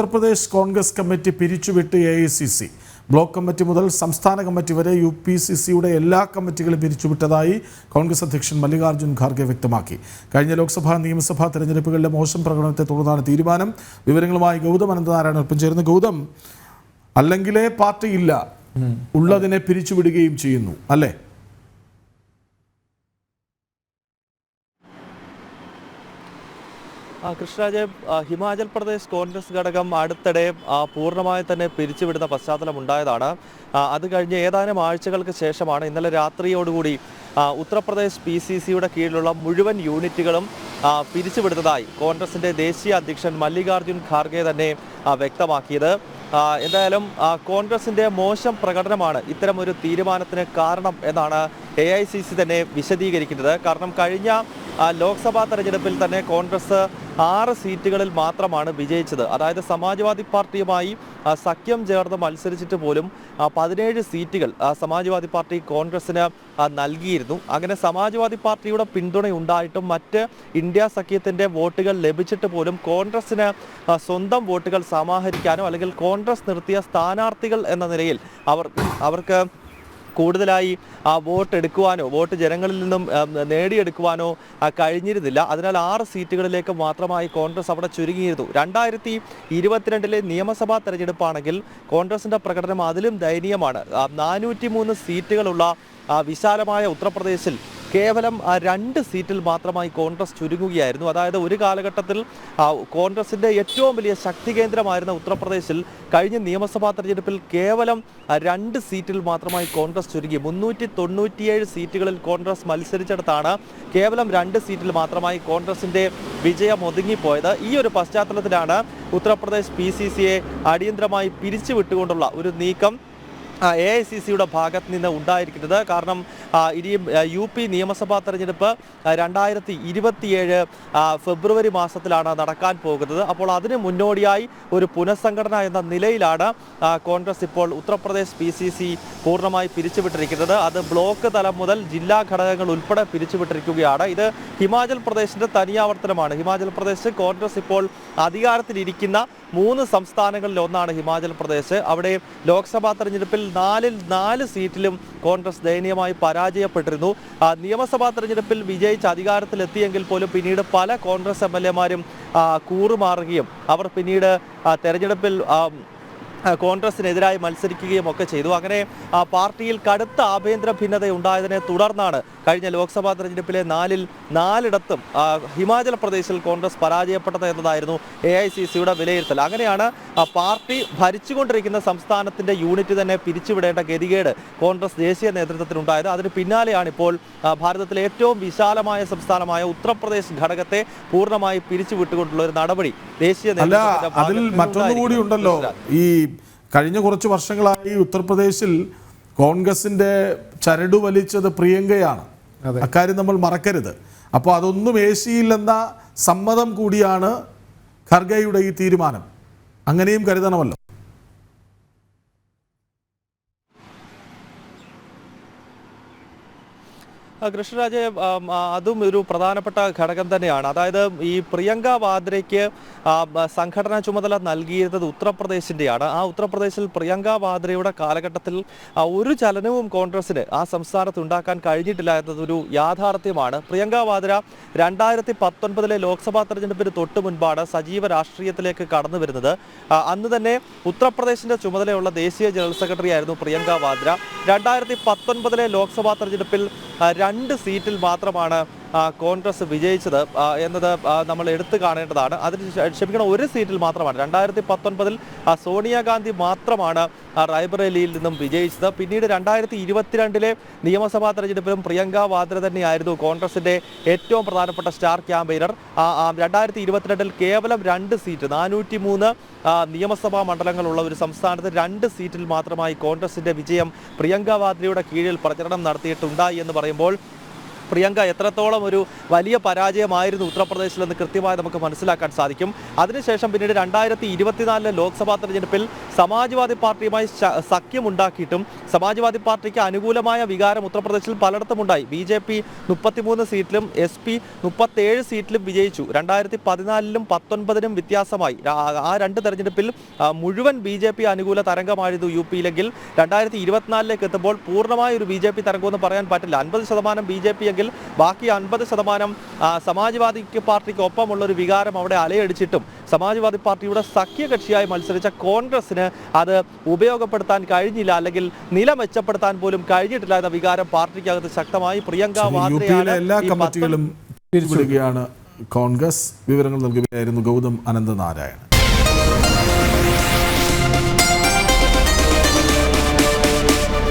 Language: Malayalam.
ഉത്തർപ്രദേശ് കോൺഗ്രസ് കമ്മിറ്റി പിരിച്ചുവിട്ട് AICC. ബ്ലോക്ക് കമ്മിറ്റി മുതൽ സംസ്ഥാന കമ്മിറ്റി വരെ UPCCയുടെ എല്ലാ കമ്മിറ്റികളും പിരിച്ചുവിട്ടതായി കോൺഗ്രസ് അധ്യക്ഷൻ മല്ലികാർജ്ജുൻ ഖാർഗെ വ്യക്തമാക്കി. കഴിഞ്ഞ ലോക്സഭാ നിയമസഭാ തെരഞ്ഞെടുപ്പുകളിലെ മോശം പ്രകടനത്തെ തുടർന്നാണ് തീരുമാനം. വിവരങ്ങളുമായി ഗൗതം അനന്തനാരായണൻ ഒപ്പം ചേർന്ന്. ഗൗതം, അല്ലെങ്കിലേ പാർട്ടിയില്ല, ഉള്ളതിനെ പിരിച്ചുവിടുകയും ചെയ്യുന്നു അല്ലേ? കൃഷ്ണരാജ്, ഹിമാചൽ പ്രദേശ് കോൺഗ്രസ് ഘടകം അടുത്തിടെ പൂർണ്ണമായി തന്നെ പിരിച്ചുവിടുന്ന പശ്ചാത്തലം ഉണ്ടായതാണ്. അത് കഴിഞ്ഞ് ഏതാനും ആഴ്ചകൾക്ക് ശേഷമാണ് ഇന്നലെ രാത്രിയോടുകൂടി ഉത്തർപ്രദേശ് PCCയുടെ കീഴിലുള്ള മുഴുവൻ യൂണിറ്റുകളും പിരിച്ചുവിടുന്നതായി കോൺഗ്രസിൻ്റെ ദേശീയ അധ്യക്ഷൻ മല്ലികാർജ്ജുൻ ഖാർഗെ തന്നെ വ്യക്തമാക്കിയത്. എന്തായാലും കോൺഗ്രസിൻ്റെ മോശം പ്രകടനമാണ് ഇത്തരമൊരു തീരുമാനത്തിന് കാരണം എന്നാണ് AICC തന്നെ വിശദീകരിക്കുന്നത്. കാരണം കഴിഞ്ഞ ലോക്സഭാ തെരഞ്ഞെടുപ്പിൽ തന്നെ കോൺഗ്രസ് 6 സീറ്റുകളിൽ മാത്രമാണ് വിജയിച്ചത്. അതായത് സമാജ്വാദി പാർട്ടിയുമായി സഖ്യം ചേർന്ന് മത്സരിച്ചിട്ട് പോലും 17 സീറ്റുകൾ സമാജ്വാദി പാർട്ടി കോൺഗ്രസിന് നൽകിയിരുന്നു. അങ്ങനെ സമാജ്വാദി പാർട്ടിയുടെ പിന്തുണയുണ്ടായിട്ടും മറ്റ് ഇന്ത്യ സഖ്യത്തിൻ്റെ വോട്ടുകൾ ലഭിച്ചിട്ട് പോലും കോൺഗ്രസിന് സ്വന്തം വോട്ടുകൾ സമാഹരിക്കാനോ അല്ലെങ്കിൽ കോൺഗ്രസ് നിർത്തിയ സ്ഥാനാർത്ഥികൾ എന്ന നിലയിൽ അവർക്ക് കൂടുതലായി വോട്ട് എടുക്കുവാനോ വോട്ട് ജനങ്ങളിൽ നിന്നും നേടിയെടുക്കുവാനോ കഴിഞ്ഞിരുന്നില്ല. അതിനാൽ 6 സീറ്റുകളിലേക്ക് മാത്രമായി കോൺഗ്രസ് അവിടെ ചുരുങ്ങിയിരുന്നു. 2022 നിയമസഭാ തെരഞ്ഞെടുപ്പാണെങ്കിൽ കോൺഗ്രസിൻ്റെ പ്രകടനം അതിലും ദയനീയമാണ്. 403 സീറ്റുകളുള്ള വിശാലമായ ഉത്തർപ്രദേശിൽ കേവലം 2 സീറ്റിൽ മാത്രമായി കോൺഗ്രസ് ചുരുങ്ങുകയായിരുന്നു. അതായത് ഒരു കാലഘട്ടത്തിൽ കോൺഗ്രസിൻ്റെ ഏറ്റവും വലിയ ശക്തി കേന്ദ്രമായിരുന്ന ഉത്തർപ്രദേശിൽ കഴിഞ്ഞ നിയമസഭാ തെരഞ്ഞെടുപ്പിൽ കേവലം 2 സീറ്റിൽ മാത്രമായി കോൺഗ്രസ് ചുരുങ്ങി. 397 സീറ്റുകളിൽ കോൺഗ്രസ് മത്സരിച്ചിടത്താണ് കേവലം 2 സീറ്റിൽ മാത്രമായി കോൺഗ്രസിൻ്റെ വിജയം ഒതുങ്ങിപ്പോയത്. ഈ ഒരു പശ്ചാത്തലത്തിലാണ് ഉത്തർപ്രദേശ് PCCയെ അടിയന്തരമായി പിരിച്ചുവിട്ടുകൊണ്ടുള്ള ഒരു നീക്കം AICCയുടെ ഭാഗത്ത് നിന്ന് ഉണ്ടായിരിക്കുന്നത്. കാരണം ഇനിയും UP നിയമസഭാ തെരഞ്ഞെടുപ്പ് 2027 ഫെബ്രുവരി മാസത്തിലാണ് നടക്കാൻ പോകുന്നത്. അപ്പോൾ അതിന് മുന്നോടിയായി ഒരു പുനഃസംഘടന എന്ന നിലയിലാണ് കോൺഗ്രസ് ഇപ്പോൾ ഉത്തർപ്രദേശ് PCC പൂർണ്ണമായി പിരിച്ചുവിട്ടിരിക്കുന്നത്. അത് ബ്ലോക്ക് തലം മുതൽ ജില്ലാ ഘടകങ്ങൾ ഉൾപ്പെടെ പിരിച്ചുവിട്ടിരിക്കുകയാണ്. ഇത് ഹിമാചൽ പ്രദേശിൻ്റെ തനിയാവർത്തനമാണ്. ഹിമാചൽ പ്രദേശ് കോൺഗ്രസ് ഇപ്പോൾ അധികാരത്തിലിരിക്കുന്ന 3 സംസ്ഥാനങ്ങളിൽ ഒന്നാണ് ഹിമാചൽ പ്രദേശ്. അവിടെ ലോക്സഭാ തെരഞ്ഞെടുപ്പിൽ 4 സീറ്റിലും കോൺഗ്രസ് ദയനീയമായി പരാജയപ്പെട്ടിരുന്നു. നിയമസഭാ തെരഞ്ഞെടുപ്പിൽ വിജയിച്ച് അധികാരത്തിലെത്തിയെങ്കിൽ പോലും പിന്നീട് പല കോൺഗ്രസ് MLA-മാരും കൂറുമാറുകയും അവർ പിന്നീട് തെരഞ്ഞെടുപ്പിൽ കോൺഗ്രസിനെതിരായി മത്സരിക്കുകയും ഒക്കെ ചെയ്തു. അങ്ങനെ പാർട്ടിയിൽ കടുത്ത ആഭ്യന്തര ഭിന്നത ഉണ്ടായതിനെ തുടർന്നാണ് കഴിഞ്ഞ ലോക്സഭാ തെരഞ്ഞെടുപ്പിലെ 4-ിടത്തും ഹിമാചൽ പ്രദേശിൽ കോൺഗ്രസ് പരാജയപ്പെട്ടത് എന്നതായിരുന്നു AICCയുടെ വിലയിരുത്തൽ. അങ്ങനെയാണ് പാർട്ടി ഭരിച്ചുകൊണ്ടിരിക്കുന്ന സംസ്ഥാനത്തിൻ്റെ യൂണിറ്റ് തന്നെ പിരിച്ചുവിടേണ്ട ഗതികേട് കോൺഗ്രസ് ദേശീയ നേതൃത്വത്തിനുണ്ടായത്. അതിന് പിന്നാലെയാണ് ഇപ്പോൾ ഭാരതത്തിലെ ഏറ്റവും വിശാലമായ സംസ്ഥാനമായ ഉത്തർപ്രദേശ് ഘടകത്തെ പൂർണ്ണമായി പിരിച്ചുവിട്ടുകൊണ്ടുള്ള ഒരു നടപടി ദേശീയ നേതൃത്വം. ഈ കഴിഞ്ഞ കുറച്ച് വർഷങ്ങളായി ഉത്തർപ്രദേശിൽ കോൺഗ്രസിന്റെ ചരട് വലിച്ചത് പ്രിയങ്കയാണ്. അക്കാര്യം നമ്മൾ മറക്കരുത്. അപ്പോൾ അതൊന്നും ഏശിയില്ലെന്ന സമ്മതം കൂടിയാണ് ഖർഗെയുടെ ഈ തീരുമാനം. അങ്ങനെയും കരുതണമല്ലോ. കൃഷ്ണരാജ്, അതും ഒരു പ്രധാനപ്പെട്ട ഘടകം തന്നെയാണ്. അതായത് ഈ പ്രിയങ്ക വാദ്രയ്ക്ക് സംഘടനാ ചുമതല നൽകിയിരുന്നത് ഉത്തർപ്രദേശിൻ്റെയാണ്. ആ ഉത്തർപ്രദേശിൽ പ്രിയങ്ക വാദ്രയുടെ കാലഘട്ടത്തിൽ ഒരു ചലനവും കോൺഗ്രസിന് ആ സംസ്ഥാനത്ത് ഉണ്ടാക്കാൻ കഴിഞ്ഞിട്ടില്ല എന്നതൊരു യാഥാർത്ഥ്യമാണ്. പ്രിയങ്ക വാദ്ര 2019 ലോക്സഭാ തെരഞ്ഞെടുപ്പിന് തൊട്ട് മുൻപാണ് സജീവ രാഷ്ട്രീയത്തിലേക്ക് കടന്നു വരുന്നത്. അന്ന് തന്നെ ഉത്തർപ്രദേശിൻ്റെ ചുമതലയുള്ള ദേശീയ ജനറൽ സെക്രട്ടറി ആയിരുന്നു പ്രിയങ്ക വാദ്ര. 2019 ലോക്സഭാ തെരഞ്ഞെടുപ്പിൽ 2 സീറ്റിൽ മാത്രമാണ് കോൺഗ്രസ് വിജയിച്ചത് എന്നത് നമ്മൾ എടുത്തു കാണേണ്ടതാണ്. ഒരു സീറ്റിൽ മാത്രമാണ് 2019 സോണിയാഗാന്ധി മാത്രമാണ് റായ്ബറേലിയിൽ നിന്നും വിജയിച്ചത്. പിന്നീട് 2022 നിയമസഭാ തെരഞ്ഞെടുപ്പിലും പ്രിയങ്ക വാദ്ര തന്നെയായിരുന്നു കോൺഗ്രസിൻ്റെ ഏറ്റവും പ്രധാനപ്പെട്ട സ്റ്റാർ ക്യാമ്പയിനർ. 2022 കേവലം 2 സീറ്റ് 403 നിയമസഭാ മണ്ഡലങ്ങളുള്ള ഒരു സംസ്ഥാനത്ത് 2 സീറ്റിൽ മാത്രമായി കോൺഗ്രസിൻ്റെ വിജയം പ്രിയങ്ക വാദ്രയുടെ കീഴിൽ പ്രചരണം നടത്തിയിട്ടുണ്ടായി എന്ന് പറയുമ്പോൾ പ്രിയങ്ക എത്രത്തോളം ഒരു വലിയ പരാജയമായിരുന്നു ഉത്തർപ്രദേശിലെന്ന് കൃത്യമായി നമുക്ക് മനസ്സിലാക്കാൻ സാധിക്കും. അതിനുശേഷം പിന്നീട് 2024 ലോക്സഭാ തെരഞ്ഞെടുപ്പിൽ സമാജ്വാദി പാർട്ടിയുമായി സഖ്യമുണ്ടാക്കിയിട്ടും സമാജ്വാദി പാർട്ടിക്ക് അനുകൂലമായ വികാരം ഉത്തർപ്രദേശിൽ പലയിടത്തും ഉണ്ടായി. BJP 33 സീറ്റിലും SP 37 സീറ്റിലും വിജയിച്ചു. 2014-ലും 19-നും വ്യത്യാസമായി ആ രണ്ട് തെരഞ്ഞെടുപ്പിൽ മുഴുവൻ BJP അനുകൂല തരംഗമായിരുന്നു UP-യിലെങ്കിൽ 2024-ലേക്ക് എത്തുമ്പോൾ പൂർണ്ണമായ ഒരു BJP തരംഗമെന്ന് പറയാൻ പറ്റില്ല. 50% BJP എങ്കിൽ ബാക്കി 50% സമാജ്വാദി പാർട്ടിക്ക് ഒപ്പമുള്ള ഒരു വികാരം അവിടെ അലയടിച്ചിട്ടും സമാജ്വാദി പാർട്ടിയുടെ സഖ്യകക്ഷിയായി മത്സരിച്ച കോൺഗ്രസിന് അത് ഉപയോഗപ്പെടുത്താൻ കഴിഞ്ഞില്ല, അല്ലെങ്കിൽ നില മെച്ചപ്പെടുത്താൻ പോലും കഴിഞ്ഞിട്ടില്ല എന്ന വികാരം പാർട്ടിക്കകത്ത് ശക്തമായി. പ്രിയങ്ക വാദ്രയാണ് എല്ലാ കമ്മിറ്റികളും പിരിച്ചുവിടുകയാണ് കോൺഗ്രസ്. വിവരങ്ങൾ നൽകുകയായിരുന്നു ഗൗതം അനന്തനാരായണൻ.